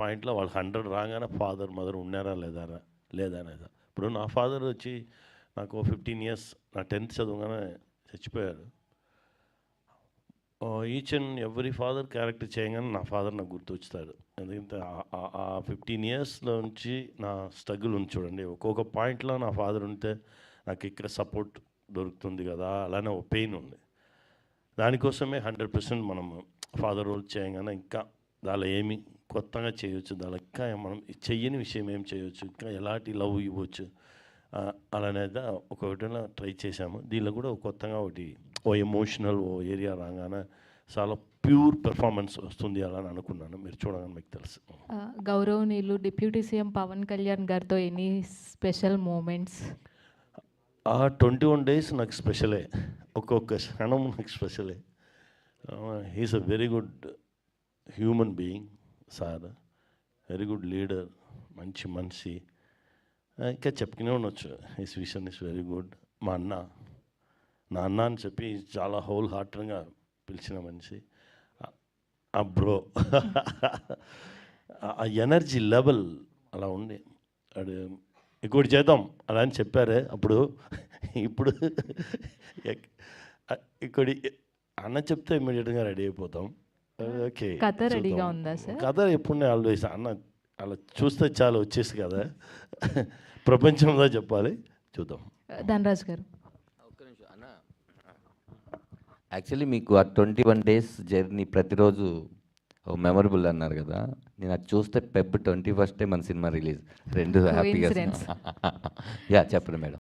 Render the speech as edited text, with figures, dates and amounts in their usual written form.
పాయింట్లో వాళ్ళు 100 రాగానే ఫాదర్ మదర్ ఉన్నారా లేదా అనేది. ఇప్పుడు నా ఫాదర్ వచ్చి నాకు 15 ఇయర్స్ నా 10th చదవగానే చచ్చిపోయారు. Each and every father character చేయగానే నా ఫాదర్ నాకు గుర్తొచ్చుతాడు. ఎందుకంటే ఆ 15 ఇయర్స్లో నుంచి నా స్ట్రగుల్ ఉంది చూడండి. ఒక్కొక్క పాయింట్లో నా ఫాదర్ ఉంటే నాకు ఇక్కడ సపోర్ట్ దొరుకుతుంది కదా, అలానే ఒక పెయిన్ ఉంది. దానికోసమే 100% మనం ఫాదర్ రోల్ చేయగానే ఇంకా దానిలో ఏమి కొత్తగా చేయొచ్చు, దానిలో ఇంకా మనం చెయ్యని విషయం ఏం చేయొచ్చు, ఇంకా ఎలాంటి లవ్ ఇవ్వచ్చు అలానేది ఒకటిలో ట్రై చేశాము. దీనిలో కూడా కొత్తగా ఒకటి ఓ ఎమోషనల్ ఓ ఏరియా రాగానే చాలా ప్యూర్ పెర్ఫార్మెన్స్ వస్తుంది అలా అని అనుకున్నాను. మీరు చూడగానే మీకు తెలుసు. గౌరవనీయులు డిప్యూటీ సీఎం పవన్ కళ్యాణ్ గారితో ఎనీ స్పెషల్ మూమెంట్స్? 21 days నాకు స్పెషలే, ఒక్కొక్క క్షణం నాకు స్పెషలే. He's a very good human being sir, very good leader, మంచి మనిషి. ఇంకా చెప్పుకునే ఉండొచ్చు. His vision is very good. మా నా అన్న అని చెప్పి చాలా హోల్ హార్టెడ్గా పిలిచిన మనిషి ఆ బ్రో. ఆ ఎనర్జీ లెవెల్ అలా ఉంది. అది ఇంకోటి చేద్దాం అలా అని చెప్పారే అప్పుడు. ఇప్పుడు ఇంకోటి అన్న చెప్తే ఇమ్మీడియట్గా రెడీ అయిపోతాం. ఓకే, కథ రెడీగా ఉందా సార్? కథ ఎప్పుడు ఆల్వేస్ అన్న అలా చూస్తే చాలా వచ్చేసి కదా, ప్రపంచంలో చెప్పాలి, చూద్దాం. ధనరాజ్ గారు, యాక్చువల్లీ మీకు ఆ 21 days జర్నీ ప్రతిరోజు మెమరబుల్ అన్నారు కదా, నేను అది చూస్తే Feb 21 మన సినిమా రిలీజ్, రెండు హ్యాపీగా. యా చెప్పండి మేడం.